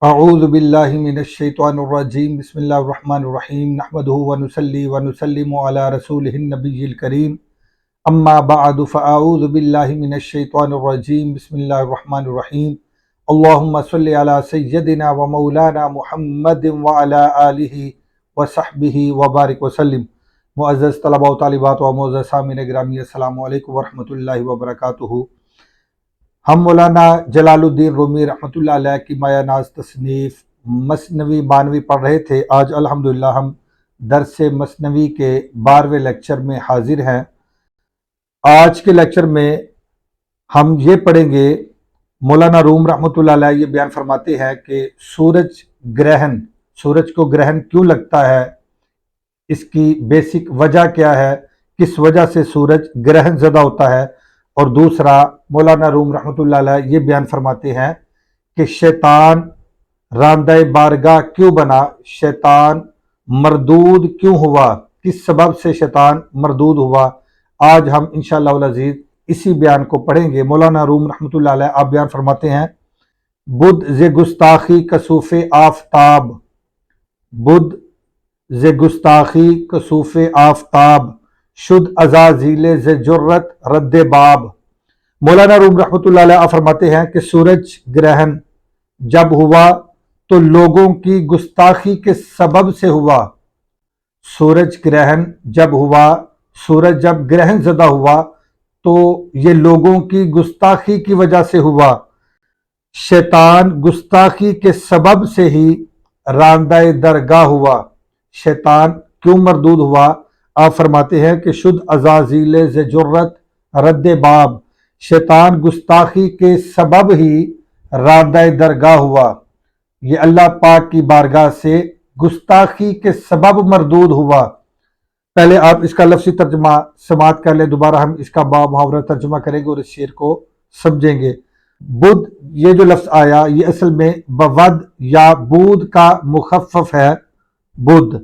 اعوذ باللہ من الشیطان الرجیم بسم اللہ الرحمن الرحیم نحمدہ ونصلی ونسلم علی رسولہ النبی الکریم اما بعد فاعوذ باللہ من الشیطان الرجیم بسم اللہ الرحمن الرحیم اللہم صلی علی سیدنا و مولانا محمد وعلی آلہ وصحبہ وبارک وسلم۔ معزز طلباء و طالبات و معزز سامعین گرامی، السلام علیکم ورحمۃ اللہ وبرکاتہ۔ ہم مولانا جلال الدین رومی رحمۃ اللہ علیہ کی مایہ ناز تصنیف مثنوی معنوی پڑھ رہے تھے۔ آج الحمدللہ ہم درس مثنوی کے 12ویں لیکچر میں حاضر ہیں۔ آج کے لیکچر میں ہم یہ پڑھیں گے، مولانا روم رحمۃ اللہ علیہ یہ بیان فرماتے ہیں کہ سورج کو گرہن کیوں لگتا ہے، اس کی بیسک وجہ کیا ہے، کس وجہ سے سورج گرہن زدہ ہوتا ہے، اور دوسرا مولانا روم رحمۃ اللہ علیہ یہ بیان فرماتے ہیں کہ شیطان راندہ بارگاہ کیوں بنا، شیطان مردود کیوں ہوا، کس سبب سے شیطان مردود ہوا۔ آج ہم انشاءاللہ العزیز اسی بیان کو پڑھیں گے۔ مولانا روم رحمۃ اللہ علیہ آپ بیان فرماتے ہیں، بدھ ز گستاخی کسوف آفتاب، بدھ ز گستاخی کسوف آفتاب، شد ازازیل ز جرت رد باب۔ مولانا روم رحمۃ اللہ علیہ فرماتے ہیں کہ سورج گرہن جب ہوا تو لوگوں کی گستاخی کے سبب سے ہوا۔ سورج گرہن جب ہوا، سورج جب گرہن زدہ ہوا تو یہ لوگوں کی گستاخی کی وجہ سے ہوا۔ شیطان گستاخی کے سبب سے ہی راندہ درگاہ ہوا۔ شیطان کیوں مردود ہوا؟ آپ فرماتے ہیں کہ شد ازازیل ز جرت رد باب، شیطان گستاخی کے سبب ہی راندہ درگاہ ہوا، یہ اللہ پاک کی بارگاہ سے گستاخی کے سبب مردود ہوا۔ پہلے آپ اس کا لفظی ترجمہ سماعت کر لیں، دوبارہ ہم اس کا با محاورہ ترجمہ کریں گے اور اس شعر کو سمجھیں گے۔ بدھ یہ جو لفظ آیا یہ اصل میں بود یا بود کا مخفف ہے، بدھ۔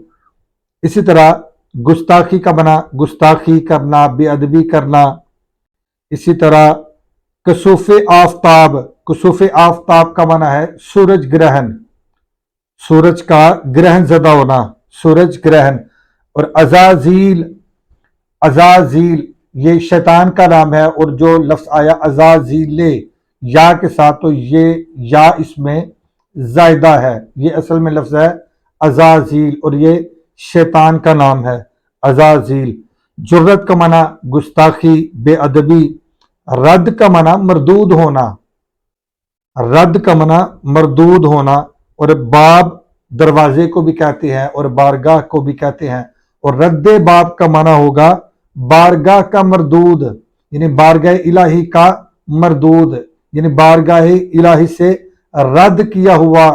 اسی طرح گستاخی کا بنا گستاخی کرنا، بے ادبی کرنا۔ اسی طرح کسوف آفتاب، کسوف آفتاب کا معنی ہے سورج گرہن، سورج کا گرہن زدہ ہونا، سورج گرہن۔ اور ازازیل، ازازیل یہ شیطان کا نام ہے، اور جو لفظ آیا ازازیل یا کے ساتھ تو یہ یا اس میں زائدہ ہے، یہ اصل میں لفظ ہے ازازیل اور یہ شیطان کا نام ہے ازازیل۔ جرت کا معنی گستاخی، بے ادبی۔ رد کا معنی مردود ہونا، رد کا معنی مردود ہونا۔ اور باب دروازے کو بھی کہتے ہیں اور بارگاہ کو بھی کہتے ہیں، اور رد باب کا معنی ہوگا بارگاہ کا مردود، یعنی بارگاہ الہی کا مردود، یعنی بارگاہ الہی سے رد کیا ہوا،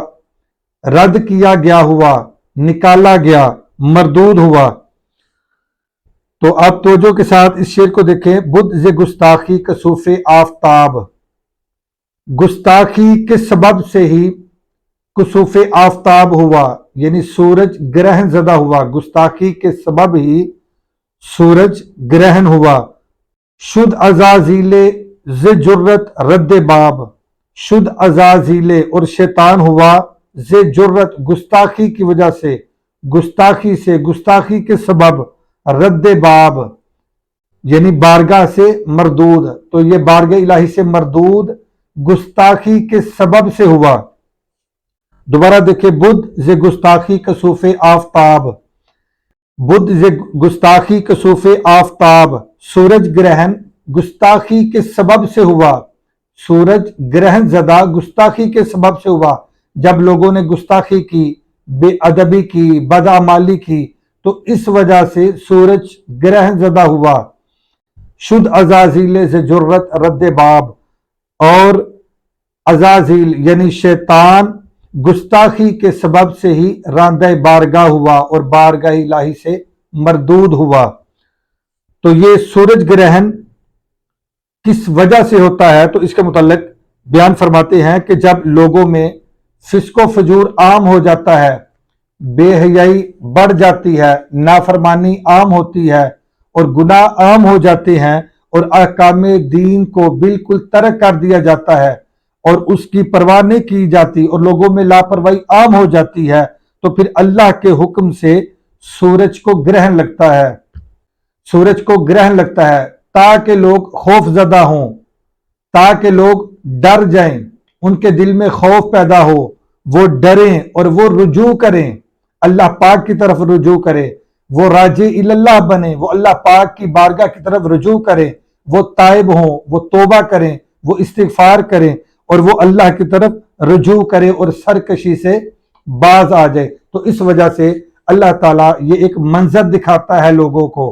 رد کیا گیا ہوا، نکالا گیا، مردود ہوا۔ تو آپ توجہ کے ساتھ اس شعر کو دیکھیں، بدھ ز گستاخی کسوف آفتاب، گستاخی کے سبب سے ہی کسوف آفتاب ہوا، یعنی سورج گرہن زدہ ہوا، گستاخی کے سبب ہی سورج گرہن ہوا۔ شد ازازیل ز جرت رد باب، شد ازازیل اور شیطان ہوا ز جرت گستاخی کی وجہ سے، گستاخی سے، گستاخی کے سبب، رد باب یعنی بارگاہ سے مردود۔ تو یہ بارگاہ الہی سے مردود گستاخی کے سبب سے ہوا۔ دوبارہ دیکھیں، بدھ ز گستاخی کسوف آفتاب، بدھ ز گستاخی کسوف آفتاب، سورج گرہن گستاخی کے سبب سے ہوا، سورج گرہن زدہ گستاخی کے سبب سے ہوا۔ جب لوگوں نے گستاخی کی، بے ادبی کی، بدعمالی کی، تو اس وجہ سے سورج گرہن زدہ ہوا۔ شد ازازیل ز جرت رد باب، اور ازازیل یعنی شیطان گستاخی کے سبب سے ہی راندہ بارگاہ ہوا اور بارگاہ الہی سے مردود ہوا۔ تو یہ سورج گرہن کس وجہ سے ہوتا ہے، تو اس کے متعلق بیان فرماتے ہیں کہ جب لوگوں میں فسق و فجور عام ہو جاتا ہے، بے حیائی بڑھ جاتی ہے، نافرمانی عام ہوتی ہے اور گناہ عام ہو جاتے ہیں، اور احکام دین کو بالکل ترک کر دیا جاتا ہے، اور اس کی پرواہ نہیں کی جاتی اور لوگوں میں لاپرواہی عام ہو جاتی ہے تو پھر اللہ کے حکم سے سورج کو گرہن لگتا ہے، سورج کو گرہن لگتا ہے تاکہ لوگ خوف زدہ ہوں، تاکہ لوگ ڈر جائیں، ان کے دل میں خوف پیدا ہو، وہ ڈریں اور وہ رجوع کریں، اللہ پاک کی طرف رجوع کریں، وہ راجع اللہ بنے، وہ اللہ پاک کی بارگاہ کی طرف رجوع کریں، وہ تائب ہوں، وہ توبہ کریں، وہ استغفار کریں اور وہ اللہ کی طرف رجوع کریں اور سرکشی سے باز آ جائے۔ تو اس وجہ سے اللہ تعالیٰ یہ ایک منظر دکھاتا ہے لوگوں کو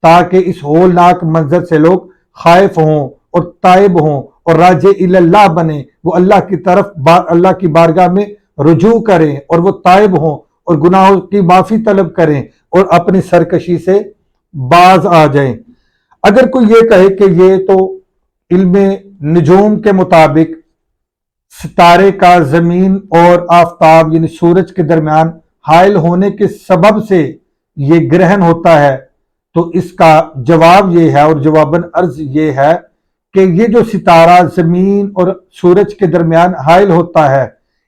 تاکہ اس ہولناک منظر سے لوگ خائف ہوں اور تائب ہوں اور راجع اللہ بنے، وہ اللہ کی طرف اللہ کی بارگاہ میں رجوع کریں اور وہ تائب ہوں اور گناہوں کی معافی طلب کریں اور اپنی سرکشی سے باز آ جائیں۔ اگر کوئی یہ کہے کہ یہ تو علم نجوم کے مطابق ستارے کا زمین اور آفتاب یعنی سورج کے درمیان حائل ہونے کے سبب سے یہ گرہن ہوتا ہے، تو اس کا جواب یہ ہے اور جواباً عرض یہ ہے کہ یہ جو ستارہ زمین اور سورج کے درمیان حائل ہوتا ہے،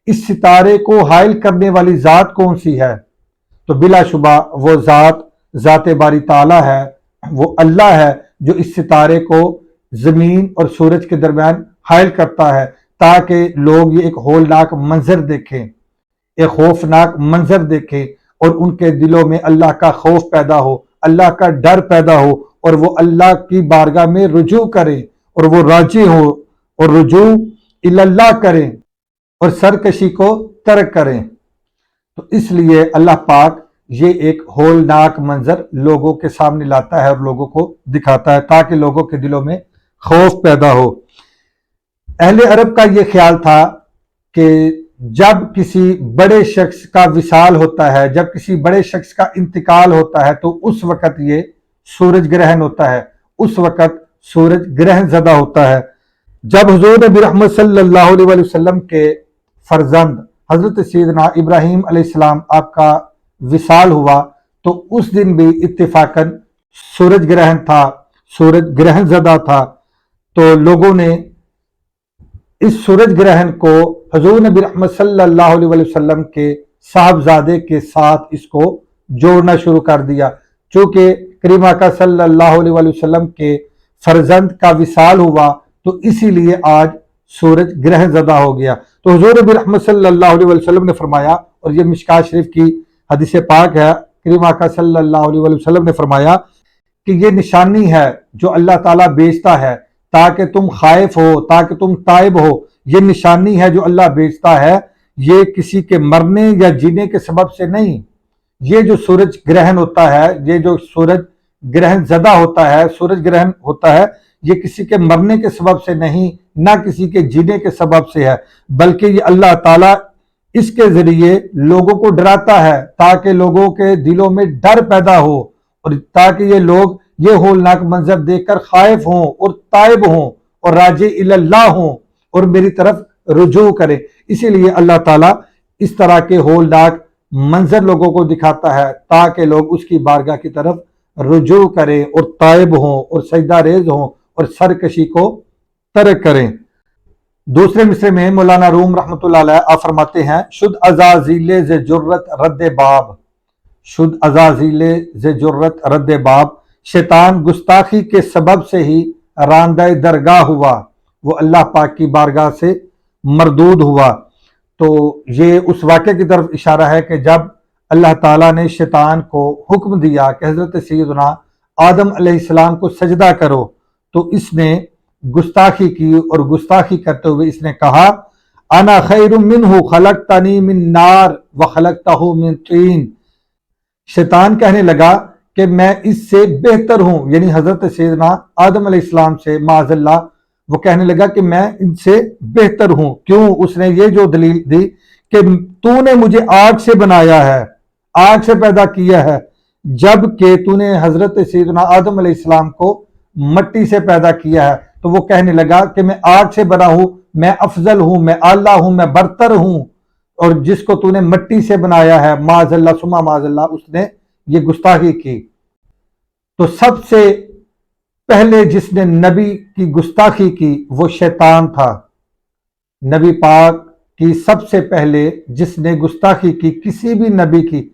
اس ستارے کو حائل کرنے والی ذات کون سی ہے؟ تو بلا شبہ وہ ذات باری تعالیٰ ہے، وہ اللہ ہے جو اس ستارے کو زمین اور سورج کے درمیان حائل کرتا ہے تاکہ لوگ یہ ایک ہولناک منظر دیکھیں، ایک خوفناک منظر دیکھیں اور ان کے دلوں میں اللہ کا خوف پیدا ہو، اللہ کا ڈر پیدا ہو اور وہ اللہ کی بارگاہ میں رجوع کریں اور وہ راجع ہو اور رجوع اللہ کریں اور سرکشی کو ترک کریں۔ تو اس لیے اللہ پاک یہ ایک ہولناک منظر لوگوں کے سامنے لاتا ہے اور لوگوں کو دکھاتا ہے تاکہ لوگوں کے دلوں میں خوف پیدا ہو۔ اہل عرب کا یہ خیال تھا کہ جب کسی بڑے شخص کا وصال ہوتا ہے، جب کسی بڑے شخص کا انتقال ہوتا ہے تو اس وقت یہ سورج گرہن ہوتا ہے، اس وقت سورج گرہن زدہ ہوتا ہے۔ جب حضور نبی رحمت صلی اللہ علیہ وسلم کے فرزند حضرت سیدنا ابراہیم علیہ السلام آپ کا وصال ہوا تو اس دن بھی اتفاقاً سورج گرہن تھا، سورج گرہن زدہ تھا، تو لوگوں نے اس سورج گرہن کو حضور نبی رحمت صلی اللہ علیہ وسلم کے صاحبزادے کے ساتھ اس کو جوڑنا شروع کر دیا، چونکہ کریم آقا صلی اللہ علیہ وسلم کے فرزند کا وصال ہوا تو اسی لیے آج سورج گرہن زدہ ہو گیا۔ تو حضور نبی رحمت صلی اللہ علیہ وسلم نے فرمایا، اور یہ مشکات شریف کی حدیث پاک ہے، کریم آقا صلی اللہ علیہ وسلم نے فرمایا کہ یہ نشانی ہے جو اللہ تعالیٰ بیچتا ہے تاکہ تم خائف ہو، تاکہ تم تائب ہو، یہ نشانی ہے جو اللہ بیچتا ہے، یہ کسی کے مرنے یا جینے کے سبب سے نہیں۔ یہ جو سورج گرہن ہوتا ہے، یہ جو سورج گرہن زدہ ہوتا ہے، سورج گرہن ہوتا ہے، یہ کسی کے مرنے کے سبب سے نہیں، نہ کسی کے جینے کے سبب سے ہے، بلکہ یہ اللہ تعالیٰ اس کے ذریعے لوگوں کو ڈراتا ہے تاکہ لوگوں کے دلوں میں ڈر پیدا ہو اور تاکہ یہ لوگ یہ ہولناک منظر دیکھ کر خائف ہوں اور تائب ہوں اور راجع اللہ ہوں اور میری طرف رجوع کریں۔ اسی لیے اللہ تعالیٰ اس طرح کے ہولناک منظر لوگوں کو دکھاتا ہے تاکہ لوگ اس کی بارگاہ کی طرف رجوع کریں اور تائب ہوں اور سجدہ ریز ہوں اور سرکشی کو ترک کریں۔ دوسرے مصرے میں مولانا روم رحمۃ اللہ علیہ آپ فرماتے ہیں، شد عزازیل ز جرت رد باب، شد عزازیل ز جرت رد باب، شیطان گستاخی کے سبب سے ہی راندہ درگاہ ہوا، وہ اللہ پاک کی بارگاہ سے مردود ہوا۔ تو یہ اس واقعے کی طرف اشارہ ہے کہ جب اللہ تعالیٰ نے شیطان کو حکم دیا کہ حضرت سیدنا آدم علیہ السلام کو سجدہ کرو تو اس نے گستاخی کی اور گستاخی کرتے ہوئے اس نے کہا، انا خیر منہ خلقتنی من نار وخلقتہ من طین۔ شیطان کہنے لگا کہ میں اس سے بہتر ہوں، یعنی حضرت سیدنا آدم علیہ السلام سے معاذ اللہ، وہ کہنے لگا کہ میں ان سے بہتر ہوں۔ کیوں؟ اس نے یہ جو دلیل دی کہ تو نے مجھے آگ سے بنایا ہے، آگ سے پیدا کیا ہے، جبکہ تو نے حضرت سیدنا آدم علیہ السلام کو مٹی سے پیدا کیا ہے۔ تو وہ کہنے لگا کہ میں آگ سے بنا ہوں، میں افضل ہوں، میں اعلیٰ ہوں، میں برتر ہوں، اور جس کو تو نے مٹی سے بنایا ہے معاذ اللہ ثم معاذ اللہ، اس نے یہ گستاخی کی۔ تو سب سے پہلے جس نے نبی کی گستاخی کی وہ شیطان تھا، نبی پاک کی سب سے پہلے جس نے گستاخی کی کسی بھی نبی کی،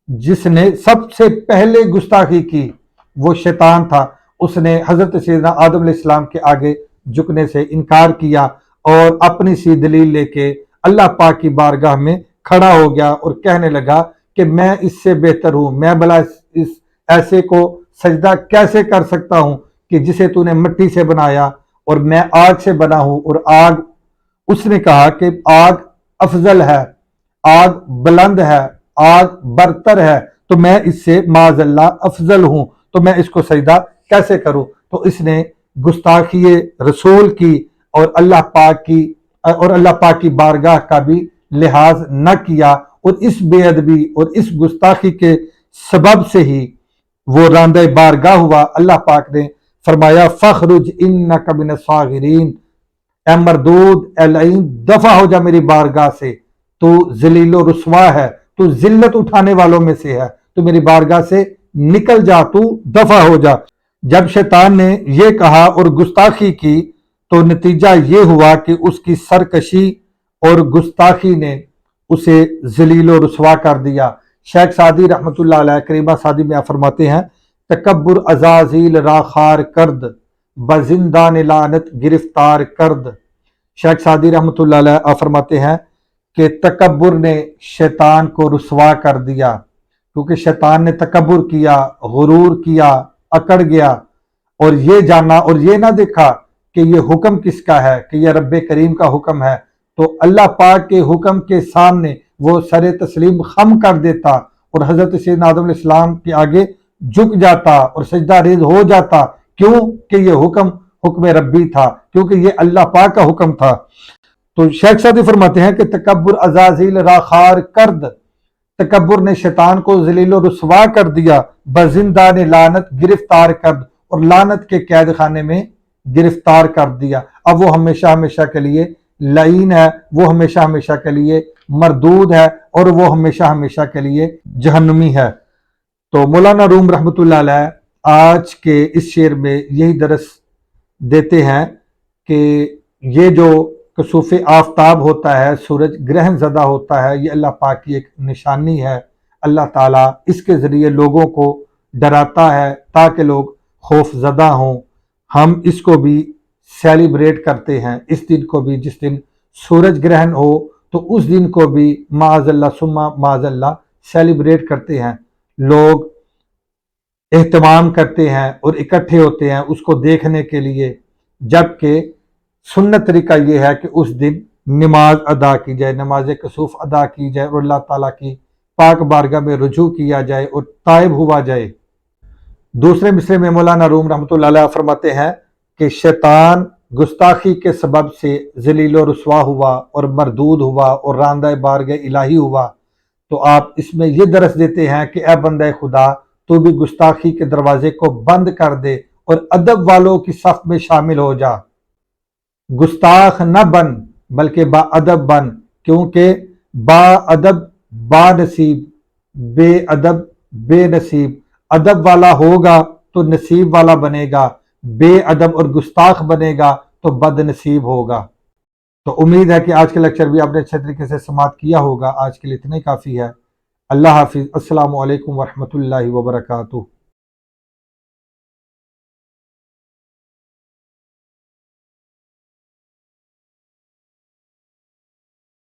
جس نے سب سے پہلے گستاخی کی وہ شیطان تھا۔ اس نے حضرت سیدنا آدم علیہ السلام کے آگے جھکنے سے انکار کیا اور اپنی سی دلیل لے کے اللہ پاک کی بارگاہ میں کھڑا ہو گیا اور کہنے لگا کہ میں اس سے بہتر ہوں، میں بھلا اس ایسے کو سجدہ کیسے کر سکتا ہوں کہ جسے تو نے مٹی سے بنایا اور میں آگ سے بنا ہوں، اور آگ، اس نے کہا کہ آگ افضل ہے، آگ بلند ہے، آگ برتر ہے، تو میں اس سے معاذ اللہ افضل ہوں، تو میں اس کو سجدہ کیسے کروں؟ تو اس نے گستاخی رسول کی اور اللہ پاک کی بارگاہ کا بھی لحاظ نہ کیا، اور اس بے ادبی اور اس گستاخی کے سبب سے ہی وہ راندہ بارگاہ ہوا۔ اللہ پاک نے فرمایا فخرج انک من الصاغرین، اے مردود، اے لعین، دفع ہو جا میری بارگاہ سے، تو ذلیل و رسوا ہے، تو ذلت اٹھانے والوں میں سے ہے، تو میری بارگاہ سے نکل جا، تو دفع ہو جا۔ جب شیطان نے یہ کہا اور گستاخی کی تو نتیجہ یہ ہوا کہ اس کی سرکشی اور گستاخی نے اسے ذلیل و رسوا کر دیا۔ شیخ سعدی رحمۃ اللہ علیہ کریمہ سعدی میں فرماتے ہیں تکبر عزازیل را خار کرد، بزندان لعنت گرفتار کرد۔ شیخ سعدی رحمۃ اللہ علیہ فرماتے ہیں کہ تکبر نے شیطان کو رسوا کر دیا، کیونکہ شیطان نے تکبر کیا، غرور کیا، اکڑ گیا، اور یہ جانا اور یہ نہ دیکھا کہ یہ حکم کس کا ہے، کہ یہ رب کریم کا حکم ہے، تو اللہ پاک کے حکم کے سامنے وہ سر تسلیم خم کر دیتا اور حضرت سیدنا آدم علیہ السلام کے آگے جھک جاتا اور سجدہ ریز ہو جاتا۔ کیوں کہ یہ حکم ربی تھا، کیونکہ یہ اللہ پاک کا حکم تھا۔ تو شیخ سعدی فرماتے ہیں کہ تکبر عزازیل را خار کرد، تکبر نے شیطان کو ذلیل و رسوا کر دیا، بزندان لعنت گرفتار کرد، اور لعنت کے قید خانے میں گرفتار کر دیا۔ اب وہ ہمیشہ ہمیشہ کے لیے لعین ہے، وہ ہمیشہ ہمیشہ کے لیے مردود ہے، اور وہ ہمیشہ ہمیشہ کے لیے جہنمی ہے۔ تو مولانا روم رحمۃ اللہ علیہ آج کے اس شعر میں یہی درس دیتے ہیں کہ یہ جو کسوف آفتاب ہوتا ہے، سورج گرہن زدہ ہوتا ہے، یہ اللہ پاک کی ایک نشانی ہے۔ اللہ تعالیٰ اس کے ذریعے لوگوں کو ڈراتا ہے تاکہ لوگ خوف زدہ ہوں۔ ہم اس کو بھی سیلیبریٹ کرتے ہیں، اس دن کو بھی، جس دن سورج گرہن ہو تو اس دن کو بھی معاذ اللہ ثم معاذ اللہ سیلیبریٹ کرتے ہیں، لوگ اہتمام کرتے ہیں اور اکٹھے ہوتے ہیں اس کو دیکھنے کے لیے، جبکہ سنت طریقہ یہ ہے کہ اس دن نماز ادا کی جائے، نماز کسوف ادا کی جائے اور اللہ تعالیٰ کی پاک بارگاہ میں رجوع کیا جائے اور تائب ہوا جائے۔ دوسرے مصرے میں مولانا روم رحمۃ اللہ علیہ فرماتے ہیں کہ شیطان گستاخی کے سبب سے ذلیل و رسوا ہوا اور مردود ہوا اور راندہ بارگاہ الہی ہوا، تو آپ اس میں یہ درس دیتے ہیں کہ اے بندہ خدا، تو بھی گستاخی کے دروازے کو بند کر دے اور ادب والوں کی صف میں شامل ہو جا، گستاخ نہ بن بلکہ با ادب بن، کیونکہ با ادب با نصیب، بے ادب بے نصیب، ادب والا ہوگا تو نصیب والا بنے گا، بے ادب اور گستاخ بنے گا تو بد نصیب ہوگا۔ تو امید ہے کہ آج کے لیکچر بھی آپ نے اچھے طریقے سے سماعت کیا ہوگا۔ آج کے لیے اتنا ہی کافی ہے۔ اللہ حافظ۔ السلام علیکم ورحمۃ اللہ وبرکاتہ۔